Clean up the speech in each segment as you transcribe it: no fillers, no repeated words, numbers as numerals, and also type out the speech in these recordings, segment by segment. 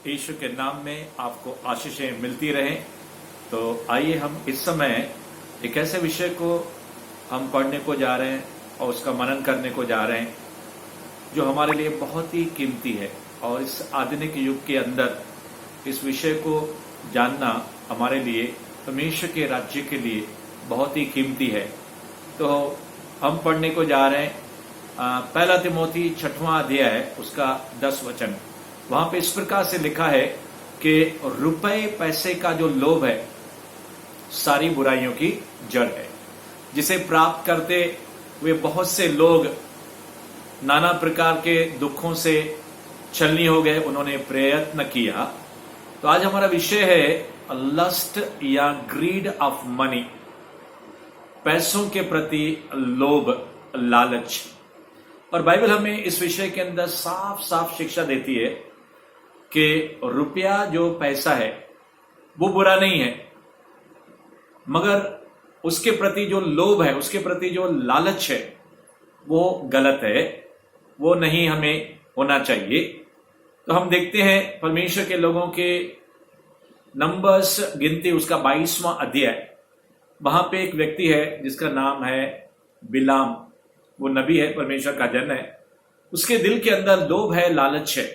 यीशु के नाम में आपको आशीषें मिलती रहें। तो आइए हम इस समय एक ऐसे विषय को हम पढ़ने को जा रहे हैं और उसका मनन करने को जा रहे हैं जो हमारे लिए बहुत ही कीमती है। और इस आधुनिक युग के अंदर इस विषय को जानना हमारे लिए परमेश्वर के राज्य के लिए बहुत ही कीमती है। तो हम पढ़ने को जा रहे हैं पहला तिमोथी 6वां अध्याय उसका 10 वचन। वहां पे इस प्रकार से लिखा है कि रुपए पैसे का जो लोभ है सारी बुराइयों की जड़ है, जिसे प्राप्त करते हुए बहुत से लोग नाना प्रकार के दुखों से छलनी हो गए, उन्होंने प्रयत्न किया। तो आज हमारा विषय है लस्ट या ग्रीड ऑफ मनी, पैसों के प्रति लोभ, लालच। और बाइबल हमें इस विषय के अंदर साफ साफ शिक्षा देती है कि रुपया जो पैसा है वो बुरा नहीं है, मगर उसके प्रति जो लोभ है, उसके प्रति जो लालच है वो गलत है, वो नहीं हमें होना चाहिए। तो हम देखते हैं परमेश्वर के लोगों के नंबर्स गिनती उसका 22वां अध्याय, वहां पे एक व्यक्ति है जिसका नाम है बिलाम। वो नबी है, परमेश्वर का जन है। उसके दिल के अंदर लोभ है, लालच है।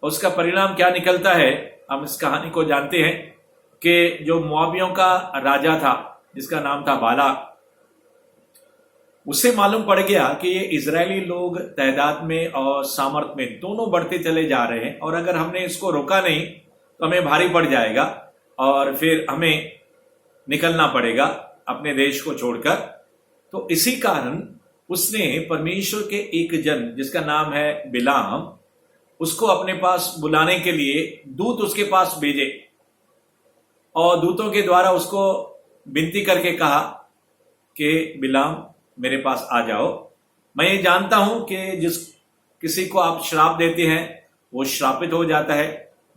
उसका परिणाम क्या निकलता है, हम इस कहानी को जानते हैं कि जो मोआबियों का राजा था जिसका नाम था बालाक, उससे मालूम पड़ गया कि ये इजरायली लोग तादाद में और सामर्थ में दोनों बढ़ते चले जा रहे हैं, और अगर हमने इसको रोका नहीं तो हमें भारी पड़ जाएगा और फिर हमें निकलना पड़ेगा अपने देश को छोड़कर। तो इसी कारण उसने परमेश्वर के एक जन जिसका नाम है बिलाम, उसको अपने पास बुलाने के लिए दूत उसके पास भेजे और दूतों के द्वारा उसको विनती करके कहा कि बिलाम मेरे पास आ जाओ। मैं ये जानता हूं कि जिस किसी को आप श्राप देते हैं वो श्रापित हो जाता है,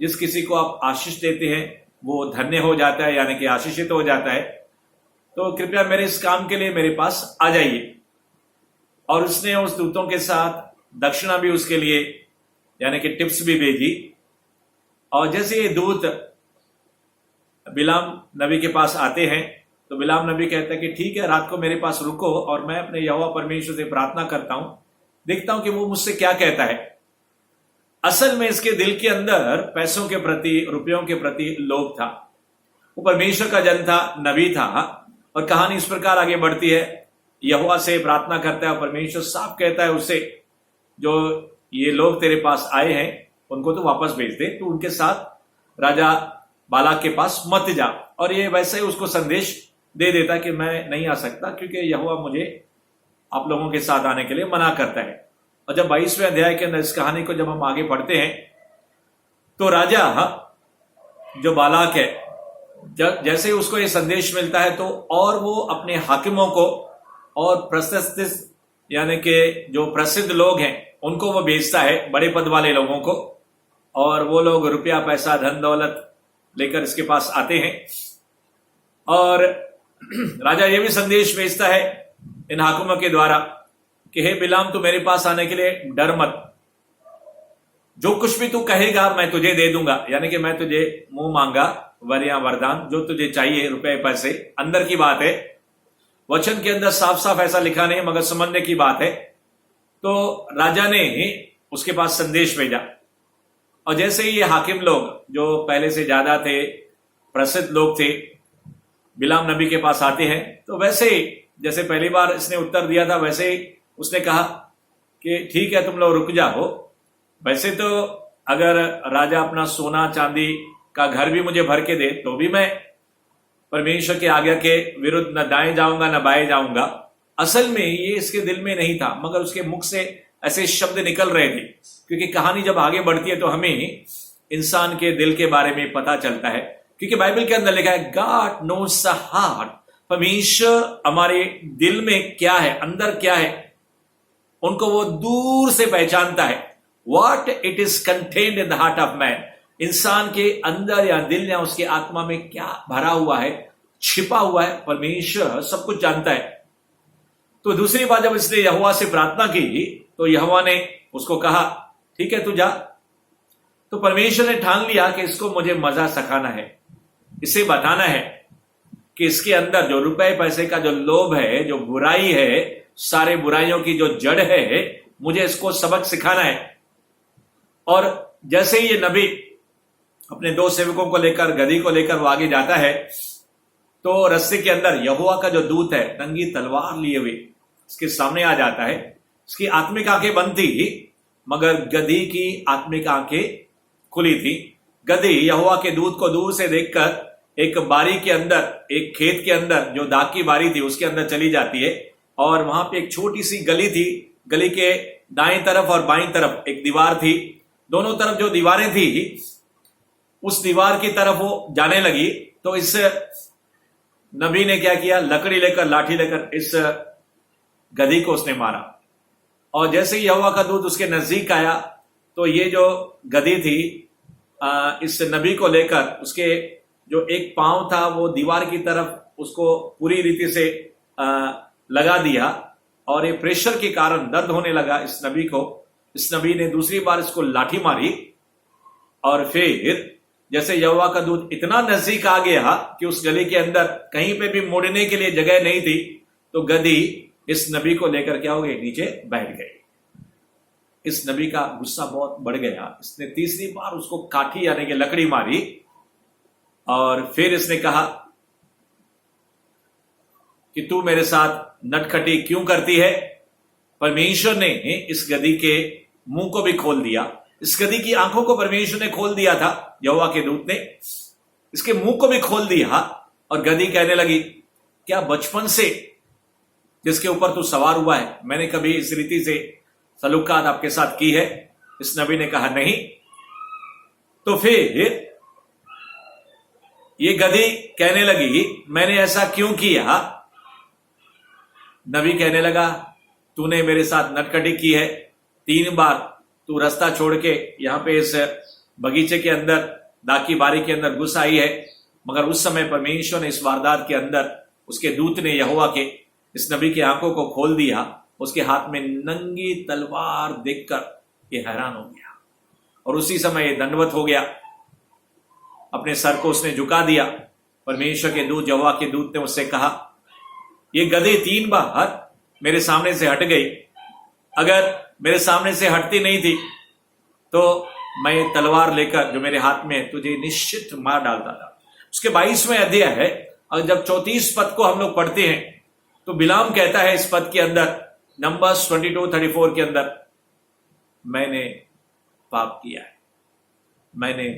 जिस किसी को आप आशीष देते हैं वो धन्य हो जाता है, यानी कि आशीषित हो जाता है। तो कृपया मेरे इस काम के लिए मेरे पास आ जाइए। और उसने उस दूतों के साथ दक्षिणा भी उसके लिए, यानी कि टिप्स भी भेजी। और जैसे ये दूत बिलाम नबी के पास आते हैं तो बिलाम नबी कहता है कि ठीक है, रात को मेरे पास रुको और मैं अपने यहोवा परमेश्वर से प्रार्थना करता हूं, देखता हूं कि वो मुझसे क्या कहता है। असल में इसके दिल के अंदर पैसों के प्रति, रुपयों के प्रति लोभ था। वो परमेश्वर का जन था, नबी था। और कहानी इस प्रकार आगे बढ़ती है, यहोवा से प्रार्थना करता है और परमेश्वर साफ कहता है उससे, जो ये लोग तेरे पास आए हैं उनको तो वापस भेज दे, तो उनके साथ राजा बालाक के पास मत जा। और ये वैसे ही उसको संदेश दे देता कि मैं नहीं आ सकता क्योंकि यहोवा मुझे आप लोगों के साथ आने के लिए मना करता है। और जब 22वें अध्याय के अंदर इस कहानी को जब हम आगे पढ़ते हैं तो राजा जो बालाक है, जैसे ही उसको ये संदेश मिलता है तो और वो अपने हाकिमों को और प्रशस्तित, यानी कि जो प्रसिद्ध लोग हैं उनको वो भेजता है, बड़े पद वाले लोगों को। और वो लोग रुपया पैसा धन दौलत लेकर इसके पास आते हैं। और राजा ये भी संदेश भेजता है इन हाकिमों के द्वारा कि हे बिलाम, तू मेरे पास आने के लिए डर मत, जो कुछ भी तू कहेगा मैं तुझे दे दूंगा, यानी कि मैं तुझे मुंह मांगा वर या वरदान जो तुझे चाहिए, रुपए पैसे, अंदर की बात है। वचन के अंदर साफ साफ ऐसा लिखा नहीं मगर समझने की बात है। तो राजा ने उसके पास संदेश भेजा। और जैसे ही ये हाकिम लोग जो पहले से ज्यादा थे, प्रसिद्ध लोग थे, बिलाम नबी के पास आते हैं, तो वैसे ही जैसे पहली बार इसने उत्तर दिया था वैसे ही उसने कहा कि ठीक है, तुम लोग रुक जाओ। वैसे तो अगर राजा अपना सोना चांदी का घर भी मुझे भर के दे तो भी मैं परमेश्वर के आज्ञा के विरुद्ध न दाएं जाऊंगा न बाएं जाऊंगा। असल में ये इसके दिल में नहीं था, मगर उसके मुख से ऐसे शब्द निकल रहे थे। क्योंकि कहानी जब आगे बढ़ती है तो हमें इंसान के दिल के बारे में पता चलता है, क्योंकि बाइबल के अंदर लिखा है गॉड नोस द हार्ट। परमेश्वर हमारे दिल में क्या है, अंदर क्या है, उनको वो दूर से पहचानता है। What it is contained in the heart of man, इंसान के अंदर या दिल या उसके आत्मा में क्या भरा हुआ है, छिपा हुआ है, परमेश्वर सब कुछ जानता है। तो दूसरी बात, जब इसने यहोवा से प्रार्थना की तो यहोवा ने उसको कहा ठीक है तू जा। तो परमेश्वर ने ठान लिया कि इसको मुझे मजा सिखाना है, इसे बताना है कि इसके अंदर जो रुपए पैसे का जो लोभ है, जो बुराई है, सारे बुराइयों की जो जड़ है, मुझे इसको सबक सिखाना है। और जैसे ही ये नबी अपने दो सेवकों को लेकर, गधी को लेकर वो आगे जाता है, तो रास्ते के अंदर यहोवा का जो दूत है नंगी तलवार लिए हुए इसके सामने आ जाता है। इसकी आत्मिक आंखें बंद थी, मगर गधी की आत्मिक आंखें खुली थी। गधी यहोवा के दूत को दूर से देखकर एक बारी के अंदर, एक खेत के अंदर जो दाग की बारी थी उसके अंदर चली जाती है, और वहां पे एक छोटी सी गली थी। गली के दाएं तरफ और बाईं तरफ एक दीवार थी। दोनों तरफ जो दीवारें थी, उस दीवार की तरफ वो जाने लगी। तो इस नबी ने क्या किया, लकड़ी लेकर, लाठी लेकर इस गधी को उसने मारा। और जैसे ही यहोवा का दूत उसके नजदीक आया, तो ये जो गधी थी इस नबी को लेकर, उसके जो एक पांव था वो दीवार की तरफ उसको पूरी रीति से लगा दिया, और ये प्रेशर के कारण दर्द होने लगा इस नबी को। इस नबी ने दूसरी बार इसको लाठी मारी, और फिर जैसे यहोवा का दूत इतना नजदीक आ गया कि उस गली के अंदर कहीं पे भी मुड़ने के लिए जगह नहीं थी, तो गधी इस नबी को लेकर क्या हो गई, नीचे बैठ गई। इस नबी का गुस्सा बहुत बढ़ गया। इसने तीसरी बार उसको काठी यानी कि लकड़ी मारी, और फिर इसने कहा कि तू मेरे साथ नटखटी क्यों करती है। परमेश्वर ने इस गधी के मुंह को भी खोल दिया। इस गधी की आंखों को परमेश्वर ने खोल दिया था, यहोवा के दूत ने इसके मुंह को भी खोल दिया। और गधी कहने लगी, क्या बचपन से जिसके ऊपर तू सवार हुआ है, मैंने कभी इस रीति से सलूकात आपके साथ की है? इस नबी ने कहा नहीं। तो फिर ये गधी कहने लगी, मैंने ऐसा क्यों किया? नबी कहने लगा, तूने मेरे साथ नटखटी की है। 3 बार तू रास्ता छोड़ के यहां पे इस बगीचे के अंदर, दाग की बारी के अंदर घुस आई है, मगर उस समय परमेश्वर ने इस वारदात के अंदर उसके दूत ने यहोवा के इस नबी की आंखों को खोल दिया। उसके हाथ में नंगी तलवार देखकर ये हैरान हो गया, और उसी समय ये दंडवत हो गया। अपने सर को उसने झुका दिया। परमेश्वर के दूत, यहोवा के दूत ने उससे कहा, ये गधी 3 बार मेरे सामने से हट गई। अगर मेरे सामने से हटती नहीं थी तो मैं तलवार लेकर जो मेरे हाथ में तुझे निश्चित मार डालता था। उसके 22वें अध्याय है, और जब 34 पद को हम लोग पढ़ते हैं तो बिलाम कहता है इस पद के अंदर, नंबर्स 22-34 के अंदर, मैंने पाप किया है, मैंने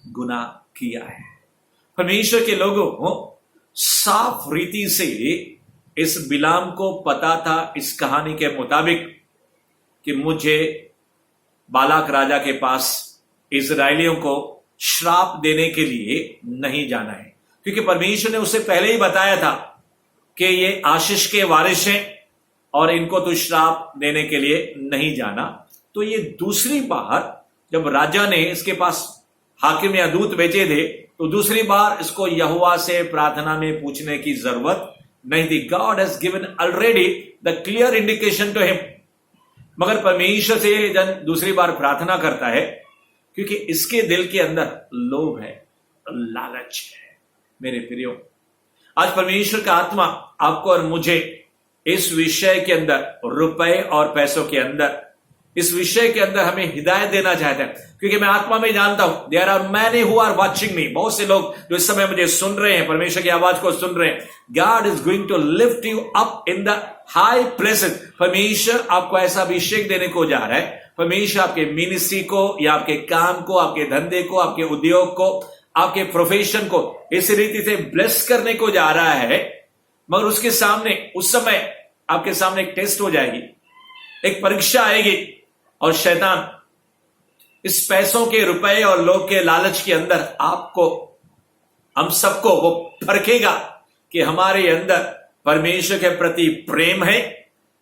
गुनाह किया है। परमेश्वर के लोगों, साफ रीति से इस बिलाम को पता था इस कहानी के मुताबिक कि मुझे बालाक राजा के पास इजरायलियों को श्राप देने के लिए नहीं जाना है, क्योंकि परमेश्वर ने उसे पहले ही बताया था कि ये आशीष के वारिस हैं और इनको तो श्राप देने के लिए नहीं जाना। तो ये दूसरी बार जब राजा ने इसके पास हाकिम या दूत भेजे थे, तो दूसरी बार इसको यहोवा से प्रार्थना में पूछने की जरूरत नहीं थी। God has given already the clear indication to him. मगर परमेश्वर से जन दूसरी बार प्रार्थना करता है क्योंकि इसके दिल के अंदर लोभ है, लालच है। मेरे प्रियो, आज परमेश्वर का आत्मा आपको और मुझे इस विषय के अंदर, रुपए और पैसों के अंदर, इस विषय के अंदर हमें हिदायत देना चाहता है, क्योंकि मैं आत्मा में जानता हूं there are many who are watching me. बहुत से लोग जो इस समय मुझे सुन रहे हैं, परमेश्वर की आवाज को सुन रहे हैं। God is going to lift you up in the high places. परमेश्वर आपको ऐसा अभिषेक देने को जा रहा है। परमेश्वर आपके मिनिस्ट्री को या आपके काम को, आपके धंधे को, आपके उद्योग को, आपके प्रोफेशन को इस रीति से ब्लेस करने को जा रहा है। मगर उसके सामने, उस समय आपके सामने एक टेस्ट हो जाएगी, एक परीक्षा आएगी, और शैतान इस पैसों के, रुपए और लोभ के लालच के अंदर आपको, हम सबको वो परखेगा कि हमारे अंदर परमेश्वर के प्रति प्रेम है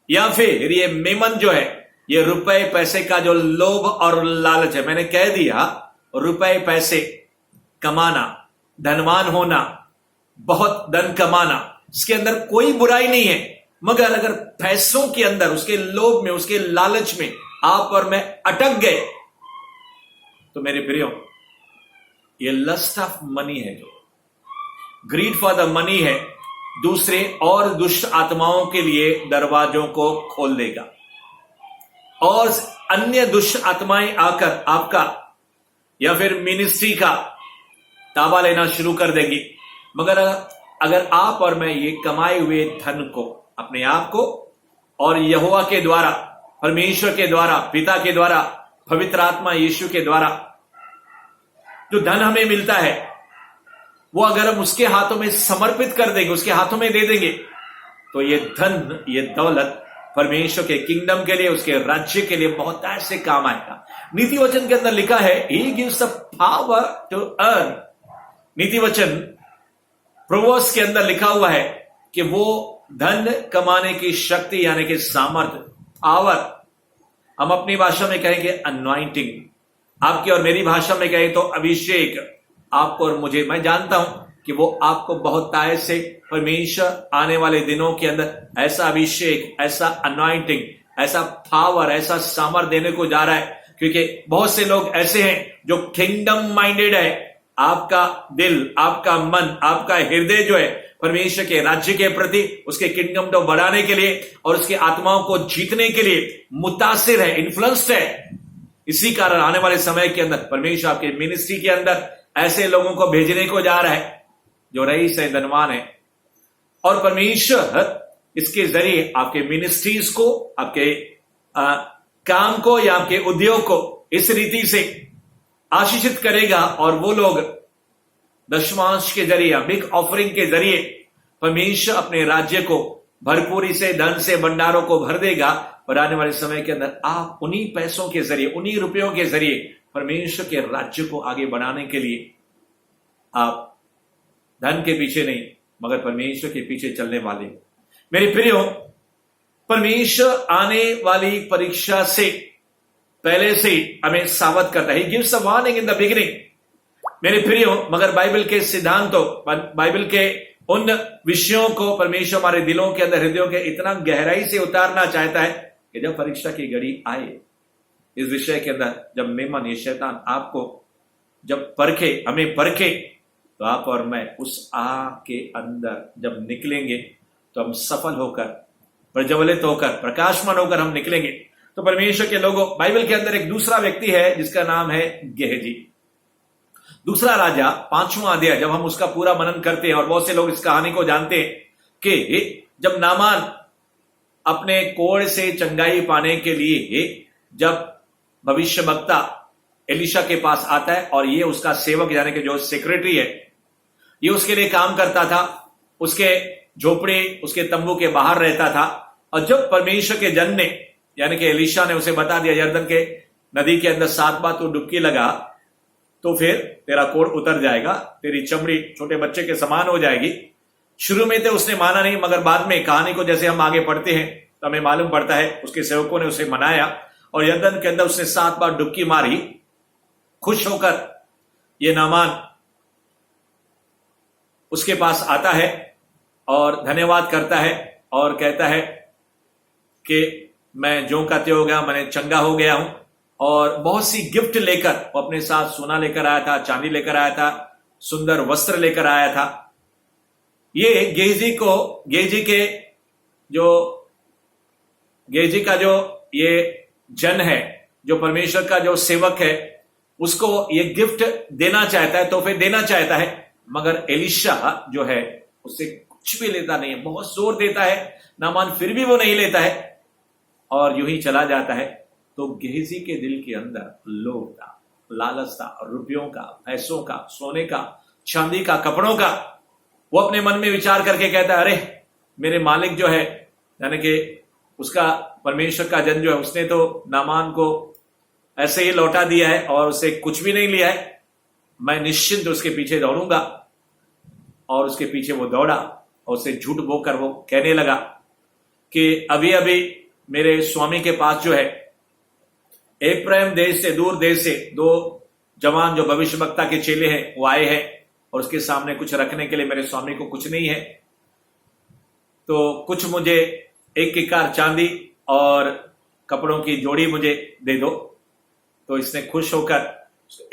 या फिर ये मेमन जो है, ये रुपए पैसे का जो लोभ और लालच है। मैंने कह दिया, रुपए पैसे कमाना, धनवान होना, बहुत धन कमाना, इसके अंदर कोई बुराई नहीं है। मगर अगर पैसों के अंदर, उसके लोभ में, उसके लालच में आप और मैं अटक गए, तो मेरे प्रियो, ये लस्ट ऑफ मनी है, जो ग्रीड फॉर द मनी है, दूसरे और दुष्ट आत्माओं के लिए दरवाजों को खोल देगा और अन्य दुष्ट आत्माएं आकर आपका या फिर मिनिस्ट्री का ताबा लेना शुरू कर देगी। मगर अगर आप और मैं ये कमाए हुए धन को, अपने आप को और यहोवा के द्वारा, परमेश्वर के द्वारा, पिता के द्वारा, पवित्र आत्मा यीशु के द्वारा जो धन हमें मिलता है, वो अगर हम उसके हाथों में समर्पित कर देंगे, उसके हाथों में दे देंगे, तो ये धन, ये दौलत परमेश्वर के किंगडम के लिए, उसके राज्य के लिए बहुत ऐसे काम आएगा। नीति वचन के अंदर लिखा है, he gives the power to earn. नीति वचन प्रोवर्ब्स के अंदर लिखा हुआ है कि वो धन कमाने की शक्ति यानी कि सामर्थ्य, पावर, हम अपनी भाषा में कहेंगे अनॉइंटिंग, आपकी और मेरी भाषा में कहें तो अभिषेक, आपको और मुझे, मैं जानता हूं कि वो आपको बहुत ताय से परमेश्वर आने वाले दिनों के अंदर ऐसा अभिषेक, ऐसा अनॉइंटिंग, ऐसा पावर, ऐसा सामर्थ देने को जा रहा है। क्योंकि बहुत से लोग ऐसे हैं जो किंगडम माइंडेड है। आपका दिल, आपका मन, आपका हृदय जो है परमेश्वर के राज्य के प्रति, उसके किंगडम को बढ़ाने के लिए और उसकी आत्माओं को जीतने के लिए मुतासिर है, इन्फ्लुएंस्ड है। इसी कारण आने वाले समय के अंदर परमेश्वर आपके मिनिस्ट्री के अंदर ऐसे लोगों को भेजने को जा रहा है जो रईस है, धनवान है, और परमेश्वर इसके जरिए आपके मिनिस्ट्रीज को, आपके काम को या आपके उद्योग को इस रीति से आशीषित करेगा और वो लोग दशमांश के जरिए, बिग ऑफरिंग के जरिए परमेश्वर अपने राज्य को भरपूरी से, धन से, भंडारों को भर देगा। और आने वाले समय के अंदर आप उन्हीं पैसों के जरिए, उन्हीं रुपयों के जरिए परमेश्वर के राज्य को आगे बढ़ाने के लिए आप धन के पीछे नहीं मगर परमेश्वर के पीछे चलने वाले। मेरे प्रियो, परमेश्वर आने वाली परीक्षा से पहले से हमें सावध करता है। He gives a warning in the beginning। मेरे प्रियो, मगर बाइबल के सिद्धांतों, बाइबल के उन विषयों को परमेश्वर हमारे दिलों के अंदर, हृदयों के इतना गहराई से उतारना चाहता है कि जब परीक्षा की घड़ी आए, इस विषय के अंदर जब मेमन, ये शैतान आपको जब परखे, हमें परखे, तो आप और मैं उस आग के अंदर जब निकलेंगे तो हम सफल होकर, प्रज्वलित होकर, प्रकाशमान होकर हम निकलेंगे। तो परमेश्वर के लोगों, बाइबल के अंदर एक दूसरा व्यक्ति है जिसका नाम है गेहजी। दूसरा राजा 5वां अध्याय, जब हम उसका पूरा मनन करते हैं और बहुत से लोग इस कहानी को जानते हैं कि जब नामान अपने कोढ़ से चंगाई पाने के लिए जब भविष्यवक्ता एलिशा के पास आता है और ये उसका सेवक यानी कि जो सेक्रेटरी है, ये उसके लिए काम करता था, उसके झोपड़े, उसके तंबू के बाहर रहता था। और जब परमेश्वर के जन ने यानी कि एलिशा ने उसे बता दिया, यरदन के नदी के अंदर 7 बार तू डुबकी लगा तो फिर तेरा कोढ़ उतर जाएगा, तेरी चमड़ी छोटे बच्चे के समान हो जाएगी। शुरू में तो उसने माना नहीं, मगर बाद में कहानी को जैसे हम आगे पढ़ते हैं तो हमें मालूम पड़ता है उसके सेवकों ने उसे मनाया और यरदन के अंदर उसने 7 बार डुबकी मारी। खुश होकर ये नामान उसके पास आता है और धन्यवाद करता है और कहता है कि मैं ज्यों का त्यों हो गया, मैंने चंगा हो गया हूं। और बहुत सी गिफ्ट लेकर, वो अपने साथ सोना लेकर आया था, चांदी लेकर आया था, सुंदर वस्त्र लेकर आया था। ये गेहजी का जो ये जन है, जो परमेश्वर का जो सेवक है, उसको ये गिफ्ट देना चाहता है, तोहफे देना चाहता है। मगर एलिशा जो है उससे कुछ भी लेता नहीं है, बहुत जोर देता है नामान, फिर भी वो नहीं लेता है और यूं ही चला जाता है। तो गेहजी के दिल के अंदर लोभ था, लालच था, रुपयों का, पैसों का, सोने का, चांदी का, कपड़ों का। वो अपने मन में विचार करके कहता है, अरे मेरे मालिक जो है यानी कि उसका परमेश्वर का जन जो है, उसने तो नामान को ऐसे ही लौटा दिया है और उसे कुछ भी नहीं लिया है, मैं निश्चिंत उसके पीछे दौड़ूंगा। और उसके पीछे वो दौड़ा और उसे झूठ बोकर वो कहने लगा कि अभी अभी मेरे स्वामी के पास जो है एफ्राइम देश से, दूर देश से 2 जवान जो भविष्यवक्ता के चेले हैं वो आए हैं और उसके सामने कुछ रखने के लिए मेरे स्वामी को कुछ नहीं है, तो कुछ मुझे 1 किकार चांदी और कपड़ों की जोड़ी मुझे दे दो। तो इसने खुश होकर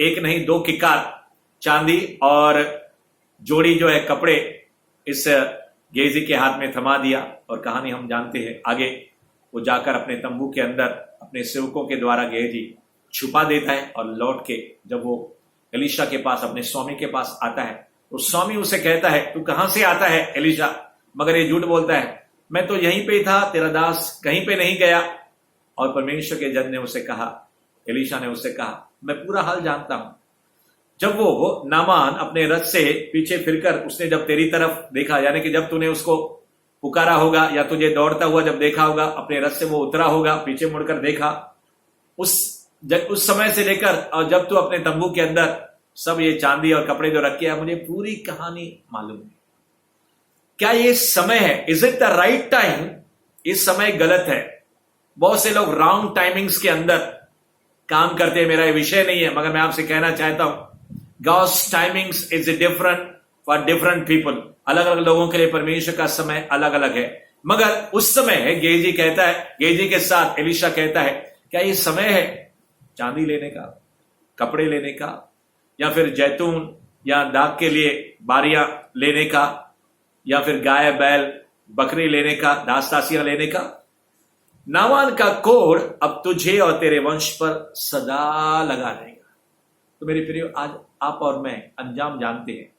एक नहीं 2 किक्कार चांदी और जोड़ी जो है कपड़े इस गेहजी के हाथ में थमा दिया। और कहानी हम जानते हैं आगे, वो जाकर अपने तंबू के अंदर अपने सेवकों के द्वारा गेहजी छुपा देता है। और लौट के जब वो एलीशा के पास, अपने स्वामी के पास आता है, तो स्वामी उसे कहता है, तू कहां से आता है एलीशा? मगर ये झूठ बोलता है, मैं तो यहीं पे था, तेरा दास कहीं पे नहीं गया। और परमेश्वर के जन ने उसे कहा, एलीशा ने उससे कहा, मैं पूरा हाल जानता हूं। जब वो नामान अपने रथ से पीछे फिरकर उसने जब तेरी तरफ देखा, यानी कि जब तूने उसको पुकारा होगा या तुझे दौड़ता हुआ जब देखा होगा, अपने रथ से वो उतरा होगा, पीछे मुड़कर देखा, उस समय से लेकर और जब तू अपने तंबू के अंदर सब ये चांदी और कपड़े जो रखे हैं, मुझे पूरी कहानी मालूम है। क्या ये समय है? Is it the right time? इस समय गलत है। बहुत से लोग रॉन्ग टाइमिंग्स के अंदर काम करते हैं, मेरा ये विषय नहीं है, मगर मैं आपसे कहना चाहता हूं, God's timings is different for different people। अलग अलग लोगों के लिए परमेश्वर का समय अलग अलग है। मगर उस समय गेहजी कहता है, गेहजी के साथ एलीशा कहता है, क्या ये समय है चांदी लेने का, कपड़े लेने का, या फिर जैतून या दाग के लिए बारियां लेने का, या फिर गाय बैल बकरी लेने का, दास दासियां लेने का? नामान का कोढ़ अब तुझे और तेरे वंश पर सदा लगा रहेगा। तो मेरे प्रियो, आज आप और मैं अंजाम जानते हैं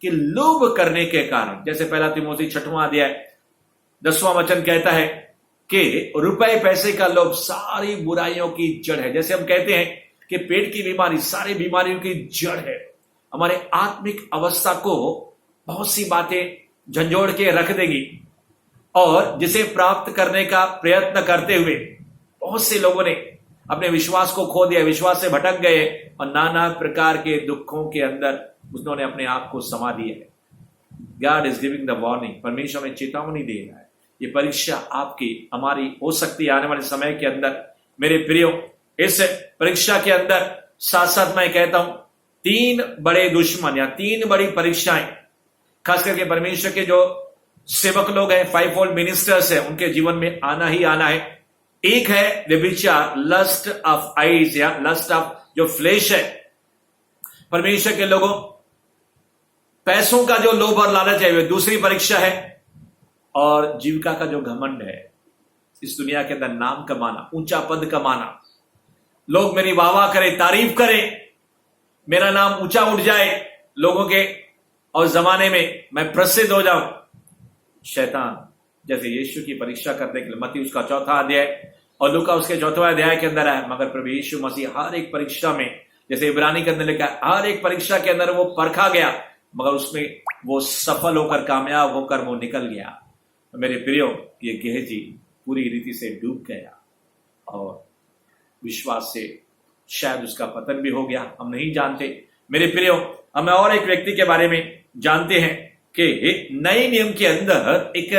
कि लोभ करने के कारण, जैसे पहला तिमोथी 6वां अध्याय 10वां वचन कहता है कि रुपए पैसे का लोभ सारी बुराइयों की जड़ है। जैसे हम कहते हैं कि पेट की बीमारी सारी बीमारियों की जड़ है। हमारे आत्मिक अवस्था को बहुत सी बातें झंझोड़ के रख देगी, और जिसे प्राप्त करने का प्रयत्न करते हुए बहुत से लोगों ने अपने विश्वास को खो दिया, विश्वास से भटक गए और नाना प्रकार के दुखों के अंदर उन्होंने अपने आप को समा दिया है। God is giving the warning. परमेश्वर में चेतावनी दे रहा है। ये परीक्षा आपकी हमारी हो सकती है आने वाले समय के अंदर। मेरे प्रियो, इस परीक्षा के अंदर साथ साथ मैं कहता हूं 3 बड़े दुश्मन या 3 बड़ी परीक्षाएं, खास करके परमेश्वर के जो सेवक लोग हैं, 5-fold मिनिस्टर्स हैं, उनके जीवन में आना ही आना है। एक है व्यभिचार, लस्ट ऑफ आइज या लस्ट ऑफ जो फ्लेश है। परमेश्वर के लोगों, पैसों का जो लोभ और लालच है, वह दूसरी परीक्षा है। और जीविका का जो घमंड है, इस दुनिया के अंदर नाम कमाना, ऊंचा पद कमाना, लोग मेरी वाहवाह करें, तारीफ करें, मेरा नाम ऊंचा उठ जाए लोगों के और जमाने में मैं प्रसिद्ध हो जाऊं। शैतान जैसे यीशु की परीक्षा करने के लिए मत्ती उसका 4वां अध्याय और लूका उसके 4वें अध्याय के अंदर है। मगर प्रभु यीशु मसीह हर एक परीक्षा में, जैसे इब्रानी के अंदर लिखा है, हर एक परीक्षा के अंदर वो परखा गया, मगर उसमें वो सफल होकर, कामयाब होकर वो निकल गया। तो मेरे प्रियो, ये गेहजी पूरी रीति से डूब गया और विश्वास से शायद उसका पतन भी हो गया, हम नहीं जानते। मेरे प्रियो, हम और एक व्यक्ति के बारे में जानते हैं कि नए नियम के अंदर एक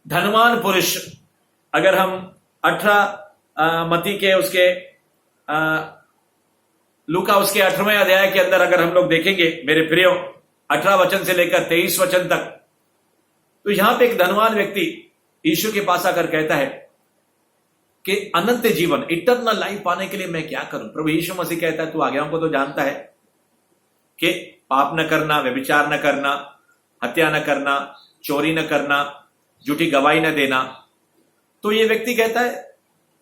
धनवान पुरुष, अगर हम 18 मत्ती के उसके लूका उसके 18वें अध्याय के अंदर अगर हम लोग देखेंगे मेरे प्रियो, 18 वचन से लेकर 23 वचन तक, तो यहां पे एक धनवान व्यक्ति यीशु के पास आकर कहता है कि अनंत जीवन, इटर्नल लाइफ पाने के लिए मैं क्या करूं? प्रभु यीशु मसीह कहता है, तू आज्ञाओं को तो जानता है कि पाप न करना, व्यभिचार न करना, हत्या न करना, चोरी न करना, झूठी गवाही न देना। तो ये व्यक्ति कहता है,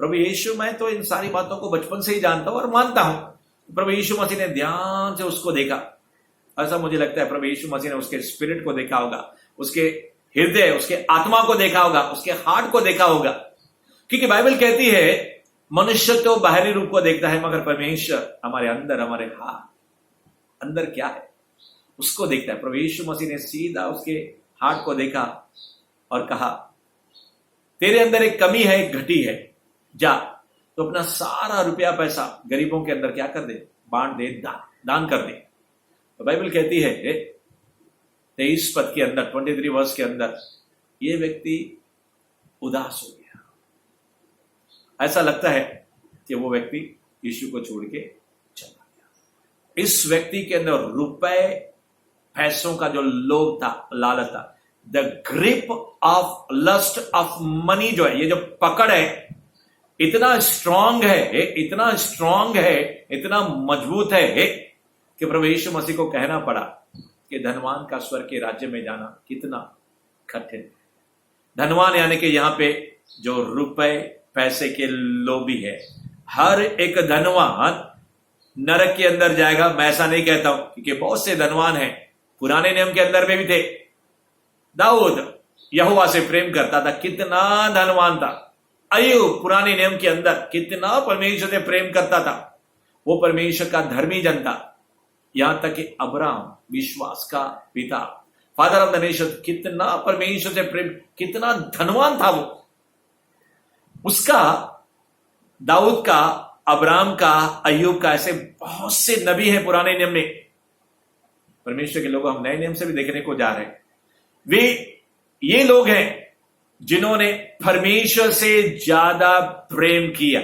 प्रभु यीशु मैं तो इन सारी बातों को बचपन से ही जानता हूं और मानता हूं। प्रभु यीशु मसीह ने ध्यान से उसको देखा। ऐसा मुझे लगता है प्रभु यीशु मसीह ने उसके स्पिरिट को देखा होगा, उसके हृदय, उसके आत्मा को देखा होगा, उसके हार्ट को देखा होगा। क्योंकि बाइबल कहती है मनुष्य तो बाहरी रूप को देखता है, मगर परमेश्वर हमारे अंदर, हमारे हार्ट अंदर क्या है उसको देखता है। प्रभु यीशु मसीह ने सीधा उसके हार्ट को देखा और कहा, तेरे अंदर एक कमी है, एक घटी है, जा तो अपना सारा रुपया पैसा गरीबों के अंदर क्या कर दे, बांट दे, दान कर दे। तो बाइबल कहती है 23 पद के अंदर, 23 वर्ष के अंदर, ये व्यक्ति उदास हो गया। ऐसा लगता है कि वो व्यक्ति यीशु को छोड़ के चला गया। इस व्यक्ति के अंदर रुपए पैसों का जो लोभ था, लालच था, the grip of lust of money जो है, ये जो पकड़ है, इतना स्ट्रांग है, इतना स्ट्रांग है, इतना मजबूत है कि प्रभु यीशु मसीह को कहना पड़ा कि धनवान का स्वर्ग के राज्य में जाना कितना कठिन है। धनवान यानी कि यहां पे जो रुपए पैसे के लोभी है, हर एक धनवान नरक के अंदर जाएगा। मैं ऐसा नहीं कहता हूं, क्योंकि बहुत से धनवान हैं, पुराने नियम के अंदर में भी थे। दाऊद यहोवा से प्रेम करता था, कितना धनवान था। अय्यूब पुराने नियम के अंदर कितना परमेश्वर से प्रेम करता था, वो परमेश्वर का धर्मी जन था। यहां तक कि अब्राहम विश्वास का पिता, फादर ऑफ द नेशन, कितना परमेश्वर से प्रेम, कितना धनवान था वो। उसका, दाऊद का, अब्राहम का, अय्यूब का, ऐसे बहुत से नबी हैं पुराने नियम में। परमेश्वर के लोग हम नए नियम से भी देखने को जा रहे हैं। वे ये लोग हैं जिन्होंने परमेश्वर से ज्यादा प्रेम किया।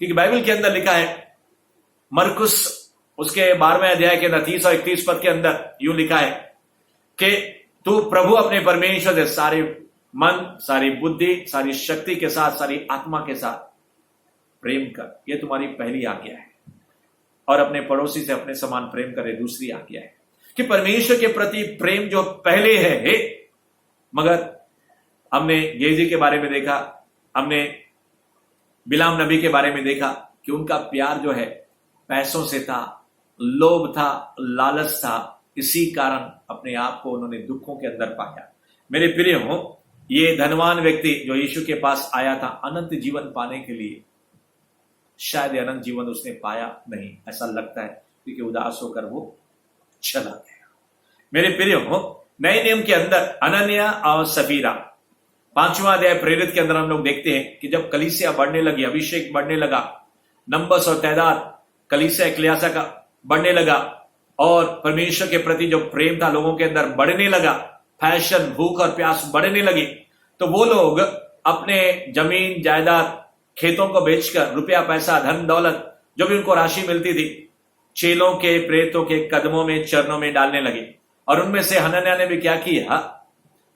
क्योंकि बाइबल के अंदर लिखा है, मरकुस उसके 12वें अध्याय के 30 और 31 पद के अंदर यूं लिखा है कि तू प्रभु अपने परमेश्वर से सारे मन, सारी बुद्धि, सारी शक्ति के साथ, सारी आत्मा के साथ प्रेम कर, यह तुम्हारी पहली आज्ञा है। और अपने पड़ोसी से अपने समान प्रेम करे, दूसरी आज्ञा है। कि परमेश्वर के प्रति प्रेम जो पहले है। मगर हमने गेहजी के बारे में देखा, हमने बिलाम नबी के बारे में देखा कि उनका प्यार जो है पैसों से था, लोभ था, लालच था। इसी कारण अपने आप को उन्होंने दुखों के अंदर पाया। मेरे प्रिय हो, ये धनवान व्यक्ति जो यीशु के पास आया था अनंत जीवन पाने के लिए, शायद अनंत जीवन उसने पाया नहीं, ऐसा लगता है, क्योंकि उदास होकर वो चला गया। मेरे प्रिय हो, नए नियम के अंदर अनन्या और सफीरा 5वां अध्याय प्रेरित के अंदर हम लोग देखते हैं कि जब कलीसिया बढ़ने लगी, अभिषेक बढ़ने लगा, नंबर्स और तादाद कलीसिया एकलियासा का बढ़ने लगा, और परमेश्वर के प्रति जो प्रेम था लोगों के अंदर बढ़ने लगा, फैशन, भूख और प्यास बढ़ने लगी, तो वो लोग अपने जमीन जायदाद, खेतों को बेचकर रुपया पैसा, धन दौलत, जो भी उनको राशि मिलती थी, चेलों के, प्रेतों के कदमों में, चरणों में डालने लगे। और उनमें से हनन्याह ने भी क्या किया,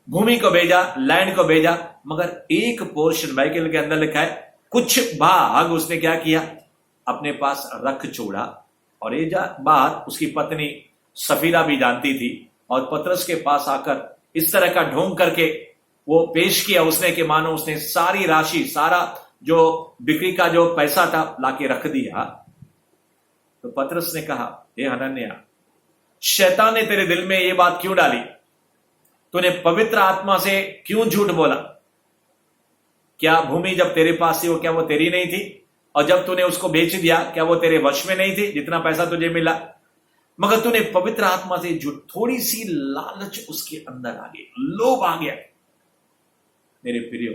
भूमि को भेजा, लैंड को भेजा, मगर एक पोर्शन बाइबल के अंदर लिखा है, कुछ भाग उसने क्या किया, अपने पास रख छोड़ा। और ये बात उसकी पत्नी सफीरा भी जानती थी, और पतरस के पास आकर इस तरह का ढोंग करके वो पेश किया उसने कि मानो उसने सारी राशि, सारा जो बिक्री का जो पैसा था लाके रख दिया। तो पतरस ने कहा, हे हनन्याह, शैतान ने तेरे दिल में ये बात क्यों डाली? तूने पवित्र आत्मा से क्यों झूठ बोला? क्या भूमि जब तेरे पास थी वो क्या वो तेरी नहीं थी? और जब तूने उसको बेच दिया क्या वो तेरे वश में नहीं थी, जितना पैसा तुझे मिला? मगर तूने पवित्र आत्मा से झूठ, थोड़ी सी लालच उसके अंदर आ गई, लोभ आ गया। मेरे प्रियो,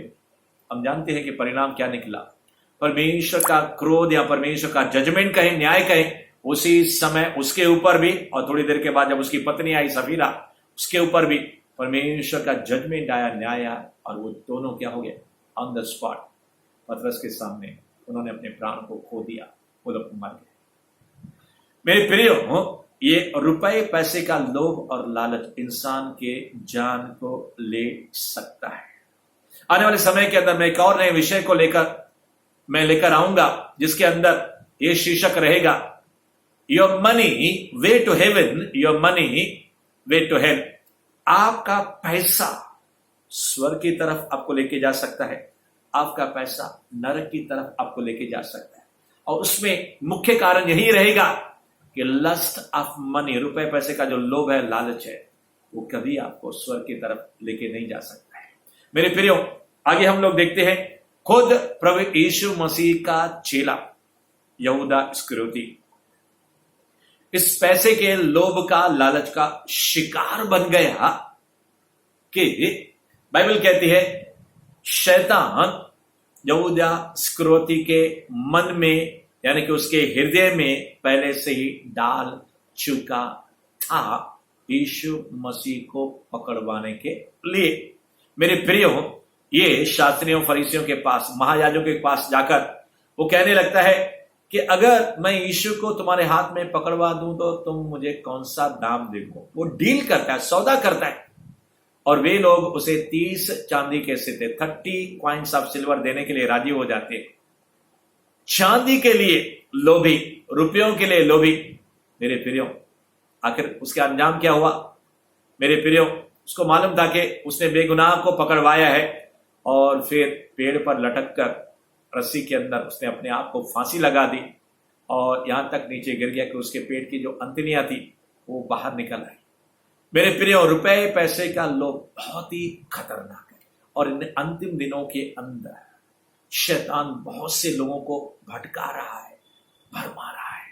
हम जानते हैं कि परिणाम क्या निकला। परमेश्वर का क्रोध या परमेश्वर का जजमेंट कहें, न्याय कहें, उसी समय उसके ऊपर भी, और थोड़ी देर के बाद जब उसकी पत्नी आई सफीरा, उसके ऊपर भी परमेश्वर का जजमेंट आया, न्याय आया, और वो दोनों क्या हो गए, ऑन द स्पॉट पतरस के सामने उन्होंने अपने प्राण को खो दिया, वो लोग मर गए। मेरे प्रियो, ये रुपए पैसे का लोभ और लालच इंसान के जान को ले सकता है। आने वाले समय के अंदर मैं एक और नए विषय को लेकर आऊंगा, जिसके अंदर ये शीर्षक रहेगा, your money way to heaven, your money way to hell. आपका पैसा स्वर्ग की तरफ आपको लेके जा सकता है, आपका पैसा नरक की तरफ आपको लेके जा सकता है। और उसमें मुख्य कारण यही रहेगा कि लस्ट ऑफ मनी, रुपए पैसे का जो लोभ है, लालच है, वो कभी आपको स्वर्ग की तरफ लेके नहीं जा सकता है। मेरे प्रियो, आगे हम लोग देखते हैं, खुद प्रभु यीशु मसीह का चेला यहूदा इस्करियोती इस पैसे के लोभ का, लालच का शिकार बन गया कि बाइबल कहती है शैतान यहूदा इस्करियोती के मन में, यानी कि उसके हृदय में पहले से ही डाल चुका था यीशु मसीह को पकड़वाने के लिए। मेरे प्रियो, ये शास्त्रियों फरीसियों के पास, महायाजकों के पास जाकर वो कहने लगता है कि अगर मैं यीशु को तुम्हारे हाथ में पकड़वा दूं तो तुम मुझे कौन सा दाम दोगे। वो डील करता है, सौदा करता है। और वे लोग उसे 30 चांदी के सिक्के 30 कॉइन्स ऑफ सिल्वर देने के लिए राजी हो जाते हैं। चांदी के लिए लोभी, रुपयों के लिए लोभी। मेरे प्रियो, आखिर उसका अंजाम क्या हुआ? मेरे प्रियो, उसको मालूम था कि उसने बेगुनाह को पकड़वाया है और फिर पेड़ पर लटक कर रस्सी के अंदर उसने अपने आप को फांसी लगा दी और यहां तक नीचे गिर गया कि उसके पेट की जो अंतड़ियां थी वो बाहर निकल आई। मेरे प्रियो, रुपए पैसे का लोभ बहुत ही खतरनाक है और इन अंतिम दिनों के अंदर शैतान बहुत से लोगों को भटका रहा है, भरमा रहा है।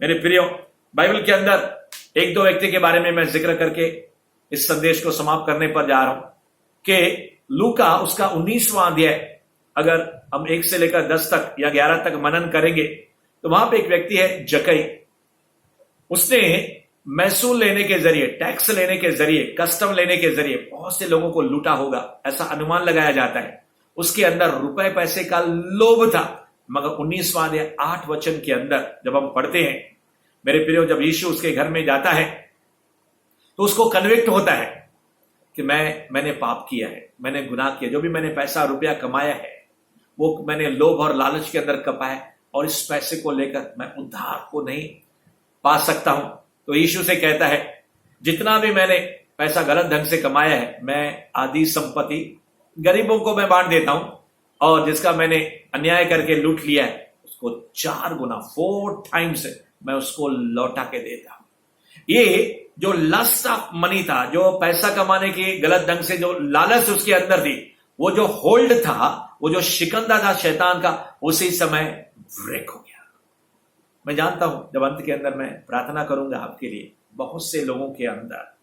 मेरे प्रियो, बाइबल के अंदर एक दो व्यक्ति के बारे में मैं जिक्र करके इस संदेश को समाप्त करने पर जा रहा हूं कि लूका उसका 19वां अध्याय अगर हम 1 से लेकर 10 तक या 11 तक मनन करेंगे तो वहां पे एक व्यक्ति है जकई। उसने महसूल लेने के जरिए, टैक्स लेने के जरिए, कस्टम लेने के जरिए बहुत से लोगों को लूटा होगा, ऐसा अनुमान लगाया जाता है। उसके अंदर रुपए पैसे का लोभ था। मगर 19वां अध्याय 8 वचन के अंदर जब हम पढ़ते हैं, मेरे प्रियो, जब यीशु उसके घर में जाता है तो उसको कन्विक्ट होता है कि मैंने पाप किया है, मैंने गुनाह किया, जो भी मैंने पैसा रुपया कमाया है वो मैंने लोभ और लालच के अंदर कमाया और इस पैसे को लेकर मैं उद्धार को नहीं पा सकता हूं। तो यीशु से कहता है, जितना भी मैंने पैसा गलत ढंग से कमाया है, मैं आधी संपत्ति गरीबों को मैं बांट देता हूं और जिसका मैंने अन्याय करके लूट लिया है उसको 4 गुना 4 टाइम्स मैं उसको लौटा के देता हूं। ये जो लस्ट ऑफ मनी था, जो पैसा कमाने की गलत ढंग से जो लालच उसके अंदर थी, वो जो होल्ड था, वो जो शिकंजा था शैतान का, उसी समय ब्रेक हो गया। मैं जानता हूं जब अंत के अंदर मैं प्रार्थना करूंगा आपके लिए, बहुत से लोगों के अंदर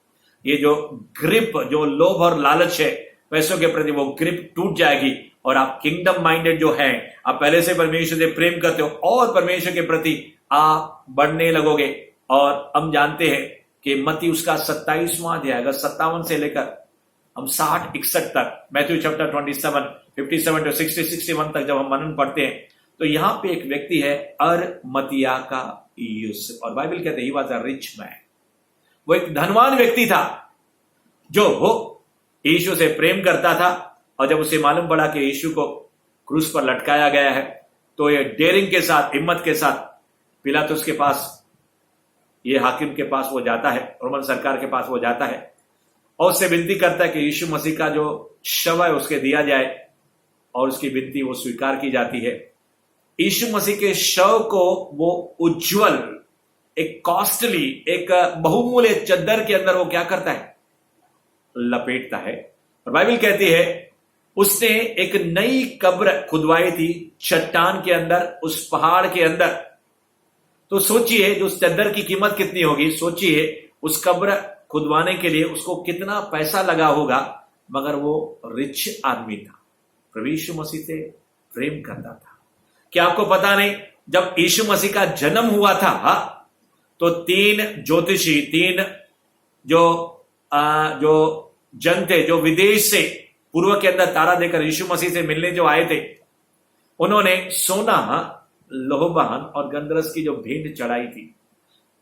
ये जो ग्रिप, जो लोभ और लालच है पैसों के प्रति, वो ग्रिप टूट जाएगी और आप किंगडम माइंडेड जो है, आप पहले से परमेश्वर से प्रेम करते हो और परमेश्वर के प्रति आप बढ़ने लगोगे। और हम जानते हैं कि मत्ती उसका 27वां अध्याय अगर 57 से लेकर हम 60-61 तक, मैथ्यू चैप्टर 27, 57 to 60, 61 तक जब हम मनन पढ़ते हैं तो यहां पे एक व्यक्ति है अरमतिया का यूसुफ, और बाइबल कहते हैं he was a rich man. वो एक धनवान व्यक्ति था जो वो यीशु से प्रेम करता था। और जब उसे मालूम पड़ा कि यीशु को क्रूस पर लटकाया गया है तो ये डेयरिंग के साथ, हिम्मत के साथ पिलातुस के पास, ये हाकिम के पास वो जाता है, रोमन सरकार के पास वो जाता है और उससे विनती करता है कि यीशु मसीह का जो शव है उसके दिया जाए और उसकी विनती वो स्वीकार की जाती है। यीशु मसीह के शव को वो उज्जवल, एक कॉस्टली, एक बहुमूल्य चद्दर के अंदर वो क्या करता है? लपेटता है। और बाइबल कहती है उसने एक नई कब्र खुदवाई थी चट्टान के अंदर, उस पहाड़ के अंदर। तो सोचिए जो उस चद्दर की कीमत कितनी होगी, सोचिए उस कब्र खुदवाने के लिए उसको कितना पैसा लगा होगा। मगर वो रिच आदमी था, प्रभु यीशु मसीह से प्रेम करता था। क्या आपको पता नहीं, जब यीशु मसीह का जन्म हुआ था तो 3 ज्योतिषी, 3 जो जन थे, जो विदेश से पूर्व के अंदर तारा देकर यीशु मसीह से मिलने जो आए थे, उन्होंने सोना, लोहबान और गंधरस की जो भेंट चढ़ाई थी।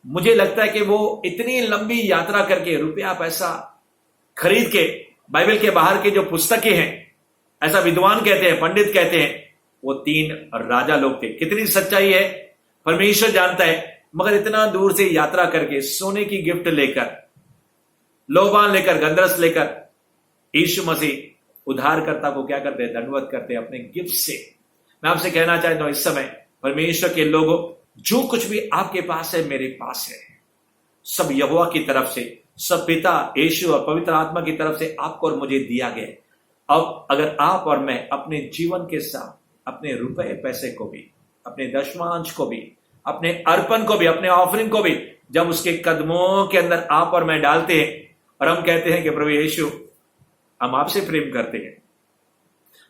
मुझे लगता है कि वो इतनी लंबी यात्रा करके रुपया पैसा खरीद के, बाइबल के बाहर के जो पुस्तकें हैं, ऐसा विद्वान कहते हैं, पंडित कहते हैं, वो 3 राजा लोग थे। कितनी सच्चाई है परमेश्वर जानता है। मगर इतना दूर से यात्रा करके सोने की गिफ्ट लेकर, लोबान लेकर, गंधरस लेकर, यीशु मसीह उद्धारकर्ता को क्या करते हैं? दंडवत करते हैं अपने गिफ्ट से। मैं आपसे कहना चाहता हूं इस समय, परमेश्वर के लोगों, जो कुछ भी आपके पास है मेरे पास है, सब यहोवा की तरफ से, सब पिता, यीशु और पवित्र आत्मा की तरफ से आपको और मुझे दिया गया। अब अगर आप और मैं अपने जीवन के साथ अपने रुपए पैसे को भी, अपने दशमांश को भी, अपने अर्पण को भी, अपने ऑफरिंग को भी जब उसके कदमों के अंदर आप और मैं डालते हैं और हम कहते हैं कि प्रभु यीशु, हम आपसे प्रेम करते हैं,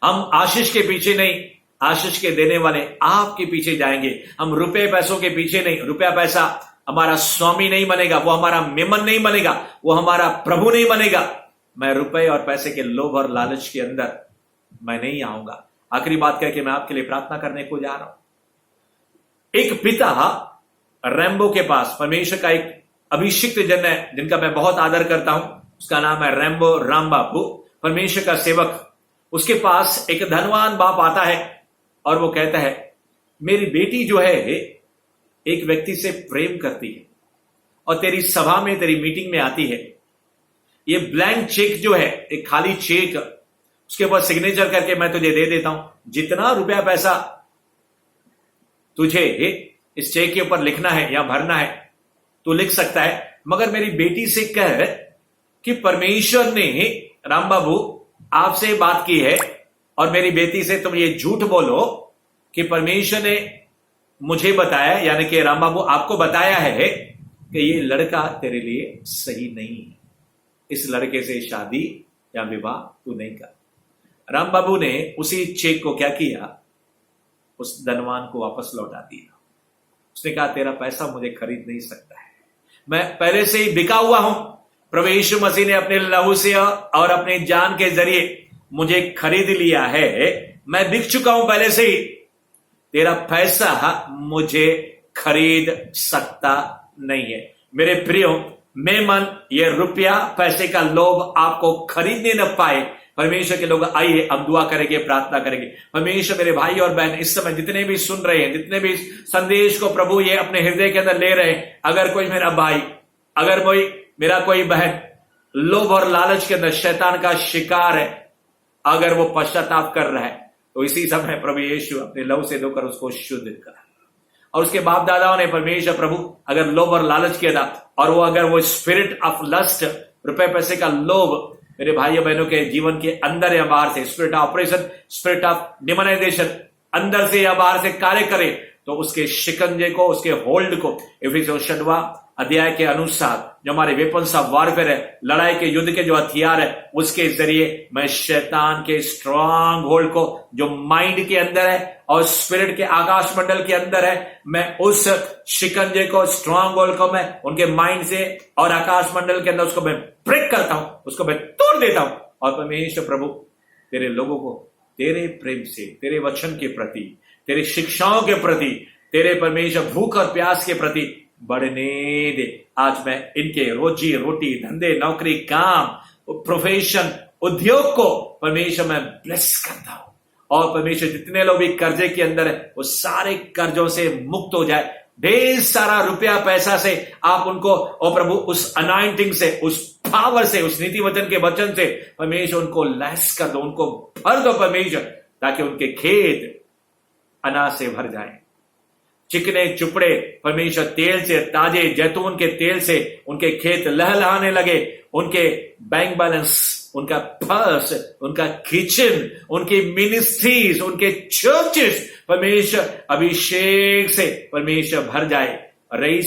हम आशीष के पीछे नहीं, आशीष के देने वाले आपके पीछे जाएंगे। हम रुपए पैसों के पीछे नहीं। रुपया पैसा हमारा स्वामी नहीं बनेगा, वो हमारा मेमन नहीं बनेगा, वो हमारा प्रभु नहीं बनेगा। मैं रुपए और पैसे के लोभ और लालच के अंदर मैं नहीं आऊंगा। आखिरी बात कह के मैं आपके लिए प्रार्थना करने को जा रहा हूं। एक पिता रैम्बो के पास, परमेश्वर का एक अभिषिक्त जन है जिनका मैं बहुत आदर करता हूं, उसका नाम है रैम्बो रामबाबू, परमेश्वर का सेवक। उसके पास एक धनवान बाप आता है और वो कहता है, मेरी बेटी जो है एक व्यक्ति से प्रेम करती है और तेरी सभा में, तेरी मीटिंग में आती है। ये ब्लैंक चेक जो है, एक खाली चेक, उसके ऊपर सिग्नेचर करके मैं तुझे दे देता हूं, जितना रुपया पैसा तुझे इस चेक के ऊपर लिखना है या भरना है तू लिख सकता है, मगर मेरी बेटी से कह कि परमेश्वर ने, राम बाबू, आपसे बात की है और मेरी बेटी से तुम ये झूठ बोलो कि परमेश्वर ने मुझे बताया, यानी कि राम बाबू आपको बताया है कि ये लड़का तेरे लिए सही नहीं है, इस लड़के से शादी या विवाह तू नहीं कर। राम बाबू ने उसी चेक को क्या किया, उस धनवान को वापस लौटा दिया। उसने कहा, तेरा पैसा मुझे खरीद नहीं सकता है, मैं पहले से ही बिका हुआ हूं। प्रभु यीशु मसीह ने अपने लहू से और अपने जान के जरिए मुझे खरीद लिया है, मैं बिक चुका हूं पहले से ही, तेरा पैसा मुझे खरीद सकता नहीं है। मेरे प्रियो, मेमन, ये रुपया पैसे का लोभ आपको खरीदने न पाए। परमेश्वर के लोग आइए, हम दुआ करेंगे, प्रार्थना करेंगे। परमेश्वर, मेरे भाई और बहन इस समय जितने भी सुन रहे हैं, जितने भी संदेश को प्रभु ये अपने हृदय के अंदर ले रहे हैं, अगर कोई मेरा भाई, अगर कोई मेरा कोई बहन लोभ और लालच के अंदर शैतान का शिकार है, अगर वो पश्चाताप कर रहा है, तो इसी समय प्रभु यीशु अपने लहू से धोकर उसको शुद्ध करा। और उसके बाप दादाओं ने, परमेश्वर प्रभु, अगर लोभ और लालच किया था और वो अगर वो स्पिरिट ऑफ लस्ट, रुपए पैसे का लोभ मेरे भाइयों बहनों के जीवन के अंदर या बाहर से, spirit of operation, spirit of demonetisation अंदर से या बाहर से कार्य करे, तो उसके शिकंजे को, उसके होल्ड को इफिसियों 6वां अध्याय के अनुसार जो हमारे वेपन्स ऑफ वॉरफेयर है, लड़ाई के युद्ध के जो हथियार है, उसके जरिए मैं शैतान के स्ट्रांग होल्ड को जो माइंड के अंदर है और स्पिरिट के आकाश मंडल के अंदर है, मैं उस शिकंजे को, स्ट्रांग होल्ड को मैं उनके माइंड से और आकाश मंडल के अंदर उसको मैं ब्रेक करता हूं, उसको मैं तोड़ देता हूं। और परमेश्वर प्रभु तेरे लोगों को तेरे प्रेम से, तेरे वचन के प्रति, तेरे शिक्षाओं के प्रति, तेरे परमेश्वर भूख और प्यास के प्रति बढ़ने दे। आज मैं इनके रोजी रोटी, धंधे, नौकरी, काम, प्रोफेशन, उद्योग को परमेश्वर मैं ब्लेस करता हूं। और परमेश्वर जितने लोग भी कर्जे के अंदर है, वो सारे कर्जों से मुक्त हो जाए। ढेर सारा रुपया पैसा से आप उनको, और प्रभु उस अनाइंटिंग से, उस पावर से, उस नीति वचन के वचन से परमेश्वर उनको लैस कर दो, उनको भर दो परमेश्वर, ताकि उनके खेत अनाज से भर जाए। चिकने चुपड़े परमेश्वर तेल से, ताजे जैतून के तेल से उनके खेत लहलहाने लगे। उनके बैंक बैलेंस, उनका पर्स, उनका किचन, उनकी मिनिस्ट्रीज, उनके चर्चेस परमेश्वर अभिषेक से परमेश्वर भर जाए। रईस